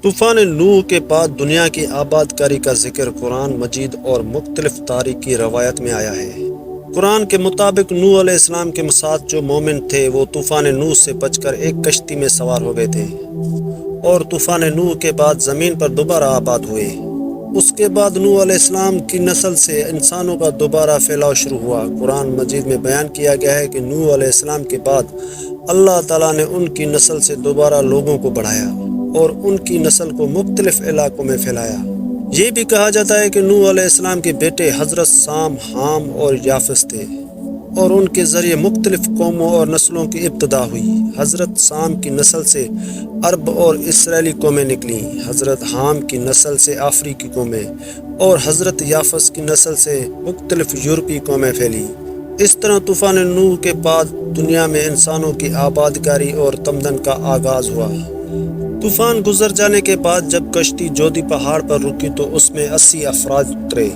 طوفان نوح کے بعد دنیا کی آباد کاری کا ذکر قرآن مجید اور مختلف تاریخی روایت میں آیا ہے۔ قرآن کے مطابق نوح علیہ السلام کے ساتھ جو مومن تھے وہ طوفان نوح سے بچ کر ایک کشتی میں سوار ہو گئے تھے اور طوفان نوح کے بعد زمین پر دوبارہ آباد ہوئے۔ اس کے بعد نوح علیہ السلام کی نسل سے انسانوں کا دوبارہ پھیلاؤ شروع ہوا۔ قرآن مجید میں بیان کیا گیا ہے کہ نوح علیہ السلام کے بعد اللہ تعالیٰ نے ان کی نسل سے دوبارہ لوگوں کو بڑھایا اور ان کی نسل کو مختلف علاقوں میں پھیلایا۔ یہ بھی کہا جاتا ہے کہ نوح علیہ السلام کے بیٹے حضرت سام، حام اور یافس تھے اور ان کے ذریعے مختلف قوموں اور نسلوں کی ابتدا ہوئی۔ حضرت سام کی نسل سے عرب اور اسرائیلی قومیں نکلیں، حضرت حام کی نسل سے افریقی قومیں اور حضرت یافس کی نسل سے مختلف یورپی قومیں پھیلیں۔ اس طرح طوفان نوح کے بعد دنیا میں انسانوں کی آباد کاری اور تمدن کا آغاز ہوا۔ طوفان گزر جانے کے بعد جب کشتی جودی پہاڑ پر رکی تو اس میں 80 افراد اترے۔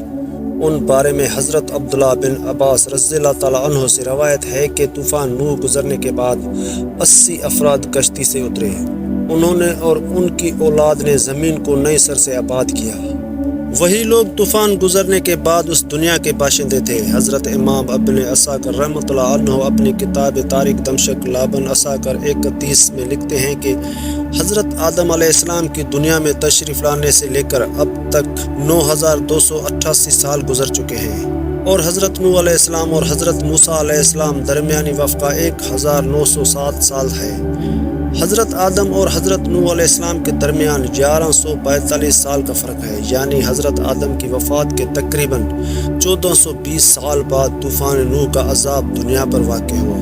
ان بارے میں حضرت عبداللہ بن عباس رضی اللہ تعالیٰ عنہ سے روایت ہے کہ طوفان نوح گزرنے کے بعد 80 افراد کشتی سے اترے۔ انہوں نے اور ان کی اولاد نے زمین کو نئے سر سے آباد کیا۔ وہی لوگ طوفان گزرنے کے بعد اس دنیا کے باشندے تھے۔ حضرت امام ابن عساکر رحمۃ اللہ عنہ اپنی کتاب تاریخ دمشق لابن عساکر 31 میں لکھتے ہیں کہ حضرت آدم علیہ السلام کی دنیا میں تشریف لانے سے لے کر اب تک 9288 سال گزر چکے ہیں، اور حضرت نوح علیہ السلام اور حضرت موسیٰ علیہ السلام درمیانی وقفہ 1907 سال ہے۔ حضرت آدم اور حضرت نوح علیہ السلام کے درمیان 1142 سال کا فرق ہے، یعنی حضرت آدم کی وفات کے تقریباً 1420 سال بعد طوفان نوح کا عذاب دنیا پر واقع ہوا۔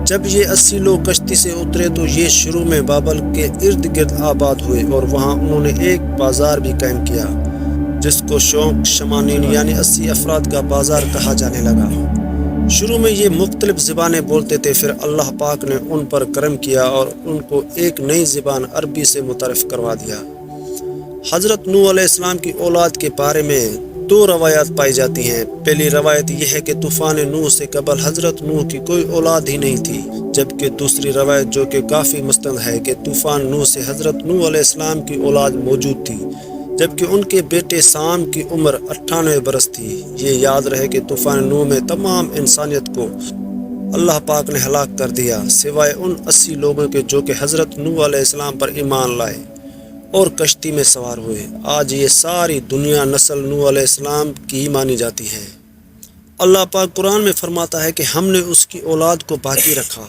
جب یہ 80 لوگ کشتی سے اترے تو یہ شروع میں بابل کے ارد گرد آباد ہوئے اور وہاں انہوں نے ایک بازار بھی قائم کیا جس کو شوق شمانین یعنی 80 افراد کا بازار کہا جانے لگا۔ شروع میں یہ مختلف زبانیں بولتے تھے، پھر اللہ پاک نے ان پر کرم کیا اور ان کو ایک نئی زبان عربی سے متعارف کروا دیا۔ حضرت نوح علیہ السلام کی اولاد کے بارے میں 2 روایات پائی جاتی ہیں۔ پہلی روایت یہ ہے کہ طوفان نوح سے قبل حضرت نوح کی کوئی اولاد ہی نہیں تھی، جبکہ دوسری روایت جو کہ کافی مستند ہے کہ طوفان نوح سے حضرت نوح علیہ السلام کی اولاد موجود تھی، جبکہ ان کے بیٹے سام کی عمر 98 برس تھی۔ یہ یاد رہے کہ طوفان نوح میں تمام انسانیت کو اللہ پاک نے ہلاک کر دیا سوائے ان 80 لوگوں کے جو کہ حضرت نوح علیہ السلام پر ایمان لائے اور کشتی میں سوار ہوئے۔ آج یہ ساری دنیا نسل نوح علیہ السلام کی مانی جاتی ہے۔ اللہ پاک قرآن میں فرماتا ہے کہ ہم نے اس کی اولاد کو باقی رکھا۔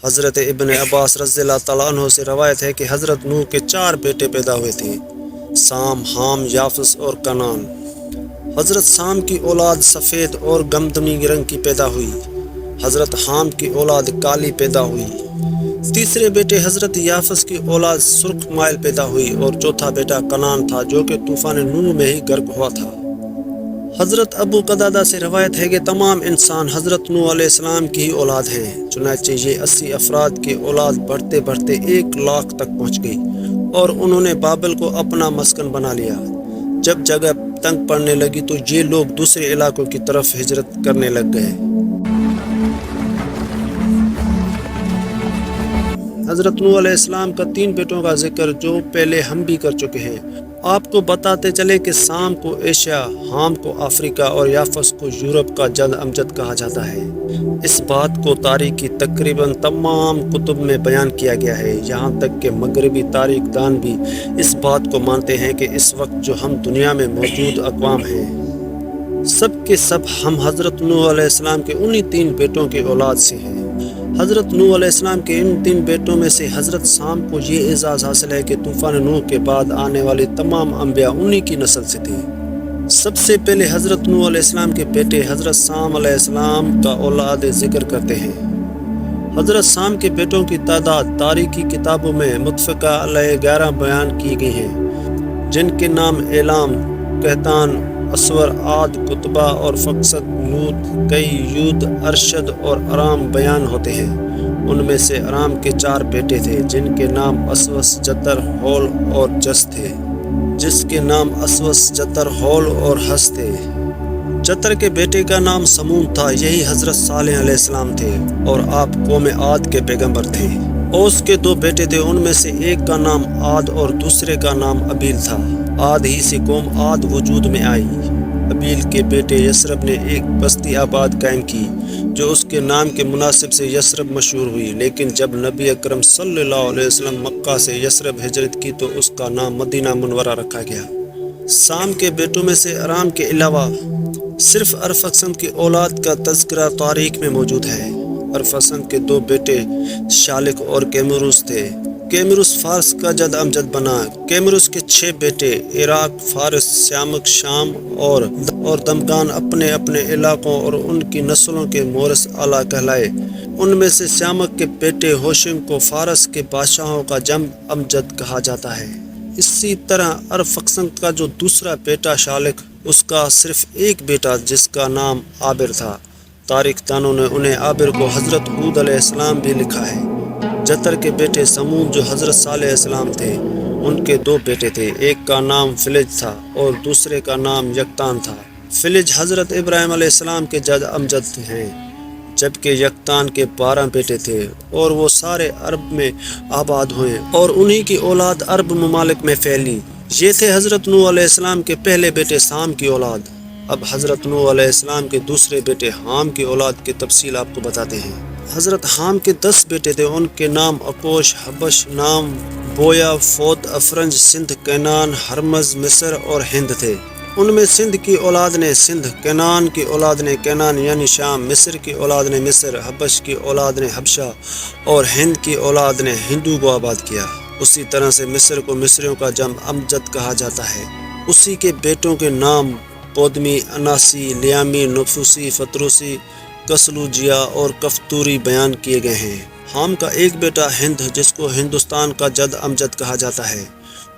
حضرت ابن عباس رضی اللہ تعالیٰ عنہ سے روایت ہے کہ حضرت نوح کے 4 بیٹے پیدا ہوئے تھے، سام، حام، یافس اور کنان۔ حضرت سام کی اولاد سفید اور گمدمی رنگ کی پیدا ہوئی، حضرت حام کی اولاد کالی پیدا ہوئی، تیسرے بیٹے حضرت یافس کی اولاد سرخ مائل پیدا ہوئی اور چوتھا بیٹا کنان تھا جو کہ طوفان نوح میں ہی غرق ہوا تھا۔ حضرت ابو قتادہ سے روایت ہے کہ تمام انسان حضرت نوح علیہ السلام کی ہی اولاد ہیں، چنانچہ یہ 80 افراد کی اولاد بڑھتے بڑھتے 1 لاکھ تک پہنچ گئی اور انہوں نے بابل کو اپنا مسکن بنا لیا۔ جب جگہ تنگ پڑنے لگی تو یہ لوگ دوسرے علاقوں کی طرف ہجرت کرنے لگ گئے۔ حضرت نوح علیہ السلام کا 3 بیٹوں کا ذکر جو پہلے ہم بھی کر چکے ہیں۔ آپ کو بتاتے چلے کہ سام کو ایشیا، حام کو افریقہ اور یافس کو یورپ کا جد امجد کہا جاتا ہے۔ اس بات کو تاریخ کی تقریباً تمام کتب میں بیان کیا گیا ہے، یہاں تک کہ مغربی تاریخ دان بھی اس بات کو مانتے ہیں کہ اس وقت جو ہم دنیا میں موجود اقوام ہیں سب کے سب ہم حضرت نوح علیہ السلام کے انہی 3 بیٹوں کی اولاد سے ہیں۔ حضرت نوح علیہ السلام کے ان 3 بیٹوں میں سے حضرت سام کو یہ اعزاز حاصل ہے کہ طوفان نوح کے بعد آنے والے تمام انبیاء انہی کی نسل سے تھے۔ سب سے پہلے حضرت نوح علیہ السلام کے بیٹے حضرت سام علیہ السلام کا اولاد ذکر کرتے ہیں۔ حضرت سام کے بیٹوں کی تعداد تاریخی کتابوں میں متفقہ علیہ 11 بیان کی گئی ہیں، جن کے نام اعلام، کہتان، اسور، عاد، کتبہ اور فقصد، لوط، کئی، یود، ارشد اور ارام بیان ہوتے ہیں۔ ان میں سے ارام کے 4 بیٹے تھے جن کے نام اسوس، جتر، ہول اور جس تھے، اور حس تھے۔ جتر کے بیٹے کا نام سمون تھا، یہی حضرت صالح علیہ السلام تھے اور آپ قوم عاد کے پیغمبر تھے۔ اوس کے دو بیٹے تھے، ان میں سے ایک کا نام عاد اور دوسرے کا نام ابیل تھا۔ عاد ہی سے قوم عاد وجود میں آئی۔ ابیل کے بیٹے یثرب نے ایک بستی آباد قائم کی جو اس کے نام کے مناسب سے یثرب مشہور ہوئی، لیکن جب نبی اکرم صلی اللہ علیہ وسلم مکہ سے یثرب ہجرت کی تو اس کا نام مدینہ منورہ رکھا گیا۔ سام کے بیٹوں میں سے ارام کے علاوہ صرف ارفکسد کی اولاد کا تذکرہ تاریخ میں موجود ہے۔ ارفکسد کے دو بیٹے شالک اور کیمروس تھے۔ کیمروس فارس کا جد امجد بنا۔ کیمروس کے 6 بیٹے عراق، فارس، سیامک، شام اور دمغان اپنے اپنے علاقوں اور ان کی نسلوں کے مورث اعلیٰ کہلائے۔ ان میں سے سیامک کے بیٹے ہوشنگ کو فارس کے بادشاہوں کا جد امجد کہا جاتا ہے۔ اسی طرح ارفکسد کا جو دوسرا بیٹا شالک، اس کا صرف ایک بیٹا جس کا نام عابر تھا۔ تاریخ دانوں نے انہیں عابر کو حضرت ہود علیہ السلام بھی لکھا ہے۔ جتر کے بیٹے سمود جو حضرت صالح علیہ السلام تھے، ان کے 2 بیٹے تھے، ایک کا نام فلج تھا اور دوسرے کا نام یکتان تھا۔ فلج حضرت ابراہیم علیہ السلام کے جد امجد ہیں، جبکہ یکتان کے 12 بیٹے تھے اور وہ سارے عرب میں آباد ہوئے اور انہی کی اولاد عرب ممالک میں پھیلی۔ یہ تھے حضرت نوح علیہ السلام کے پہلے بیٹے سام کی اولاد۔ اب حضرت نوح علیہ السلام کے دوسرے بیٹے حام کی اولاد کی تفصیل آپ کو بتاتے ہیں۔ حضرت حام کے 10 بیٹے تھے، ان کے نام اکوش، حبش، نام، بویا، فوت، افرنج، سندھ، کینان، ہرمز، مصر اور ہند تھے۔ ان میں سندھ کی اولاد نے سندھ، کینان کی اولاد نے کینان یعنی شام، مصر کی اولاد نے مصر، حبش کی اولاد نے حبشہ اور ہند کی اولاد نے ہندو کو آباد کیا۔ اسی طرح سے مصر کو مصریوں کا جمع امجد کہا جاتا ہے۔ اسی کے بیٹوں کے نام پودمی، اناسی، لیامی، نفوسی، فتروسی، کسلوجیا اور کفتوری بیان کیے گئے ہیں۔ حام کا ایک بیٹا ہند جس کو ہندوستان کا جد امجد کہا جاتا ہے،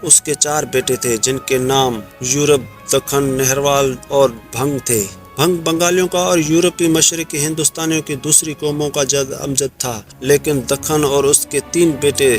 اس کے 4 بیٹے تھے جن کے نام یورپ، دکن، نہروال اور بھنگ تھے۔ بھنگ بنگالیوں کا اور یورپی مشرقی ہندوستانیوں کی دوسری قوموں کا جد امجد تھا، لیکن دکن اور اس کے 3 بیٹے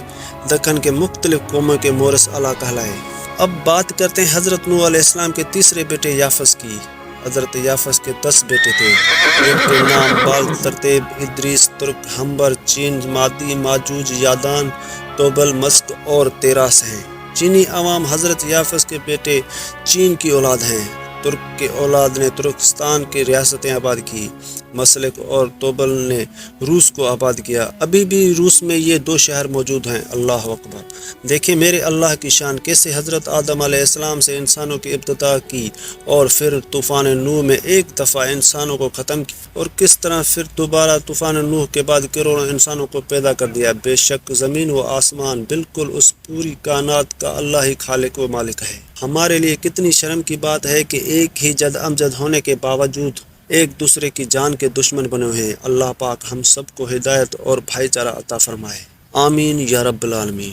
دکن کے مختلف قوموں کے مورث اعلیٰ کہلائے۔ اب بات کرتے ہیں حضرت نوح علیہ السلام کے تیسرے بیٹے یافس کی۔ حضرت یافس کے 10 بیٹے تھے، جن کے نام بال، ترتیب، ادریس، ترک، ہمبر، چین، مادی، ماجوج، یادان، توبل، مسک اور تیراس ہیں۔ چینی عوام حضرت یافس کے بیٹے چین کی اولاد ہیں۔ ترک کی اولاد نے ترکستان کی ریاستیں آباد کی۔ مسلک اور توبل نے روس کو آباد کیا۔ ابھی بھی روس میں یہ 2 شہر موجود ہیں۔ اللہ اکبر! دیکھیں میرے اللہ کی شان، کیسے حضرت آدم علیہ السلام سے انسانوں کی ابتدا کی اور پھر طوفان نوح میں ایک دفعہ انسانوں کو ختم کیا، اور کس طرح پھر دوبارہ طوفان نوح کے بعد کروڑوں انسانوں کو پیدا کر دیا۔ بے شک زمین و آسمان بالکل اس پوری کائنات کا اللہ ہی خالق و مالک ہے۔ ہمارے لیے کتنی شرم کی بات ہے کہ ایک ہی جد امجد ہونے کے باوجود ایک دوسرے کی جان کے دشمن بنے ہوئے ہیں۔ اللہ پاک ہم سب کو ہدایت اور بھائی چارہ عطا فرمائے، آمین یا رب العالمین۔